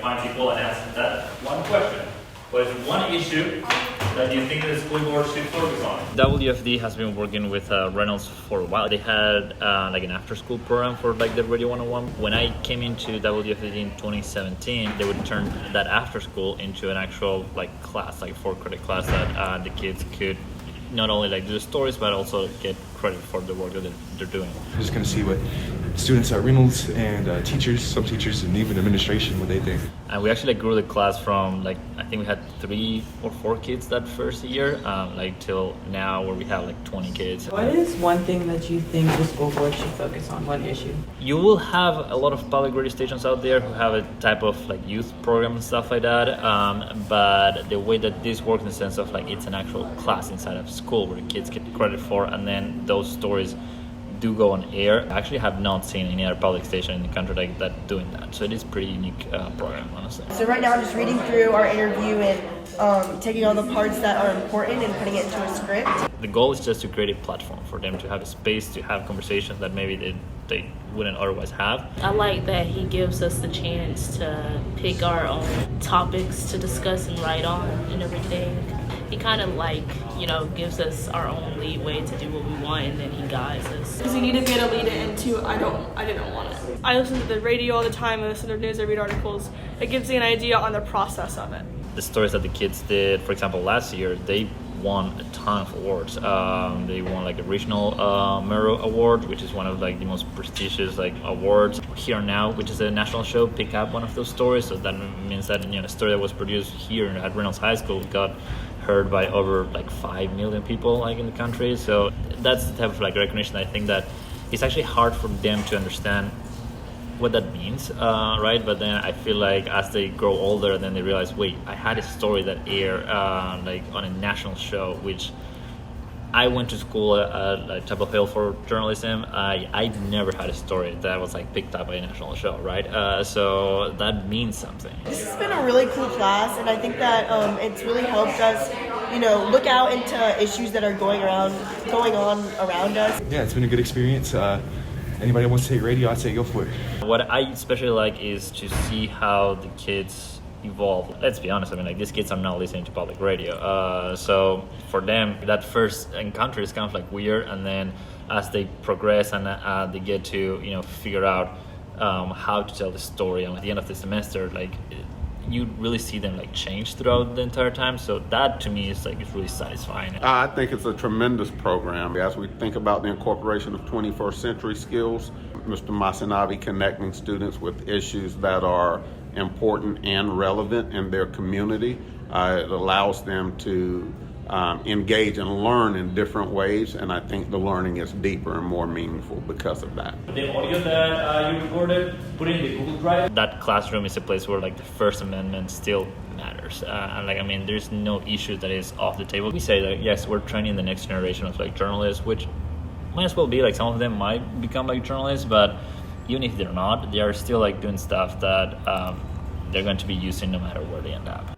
find people and ask that one question. What is one issue that you think the school board should focus on? WFD has been working with Reynolds for a while. They had like an after-school program for like the Radio 101. When I came into WFDD in 2017, they would turn that after-school into an actual like class, like 4-credit class that the kids could not only like do the stories but also get credit for the work that they're doing. I'm just going to see what students at Reynolds and teachers, some teachers, and even administration, what they think. And we actually grew the class from like, I think we had 3 or 4 kids that first year, like till now where we have like 20 kids. What is one thing that you think the school board should focus on, one issue? You will have a lot of public radio stations out there who have a type of like youth program and stuff like that, but the way that this works in the sense of like it's an actual class inside of school where the kids get credit for, and then those stories do go on air. I actually have not seen any other public station in the country like that doing that, so it is a pretty unique program, honestly. So right now I'm just reading through our interview and taking all the parts that are important and putting it into a script. The goal is just to create a platform for them to have a space to have conversations that maybe they wouldn't otherwise have. I like that he gives us the chance to pick our own topics to discuss and write on and everything. He kind of like, gives us our own leeway to do what we want, and then he guides us. Because you need to be able to lead it into, I didn't want it. I listen to the radio all the time, I listen to news, I read articles. It gives me an idea on the process of it. The stories that the kids did, for example, last year, they won a ton of awards. They won like a regional Mero Award, which is one of like the most prestigious like awards. Here Now, which is a national show, picked up one of those stories. So that means that a story that was produced here at Reynolds High School got heard by over like 5 million people like in the country. So that's the type of like recognition I think that it's actually hard for them to understand what that means, right? But then I feel like as they grow older, then they realize, wait, I had a story that aired like on a national show, which I went to school at Chapel Hill for journalism. I never had a story that was like picked up by a national show, right? So that means something. This has been a really cool class, and I think that it's really helped us, look out into issues that are going on around us. Yeah, it's been a good experience. Anybody that wants to take radio, I'd say go for it. What I especially like is to see how the kids evolve. Let's be honest, these kids are not listening to public radio. So for them, that first encounter is kind of like weird, and then as they progress and they get to, figure out how to tell the story, and at the end of the semester, you really see them change throughout the entire time. So that to me is it's really satisfying. I think it's a tremendous program. As we think about the incorporation of 21st century skills, Mr. Masinavi connecting students with issues that are important and relevant in their community, it allows them to engage and learn in different ways, and I think the learning is deeper and more meaningful because of that. The audio that you recorded, put in the Google Drive. That classroom is a place where the First Amendment still matters, and there's no issue that is off the table. We say that yes, we're training the next generation of journalists, which might as well be some of them might become journalists, but even if they're not, they are still doing stuff that they're going to be using no matter where they end up.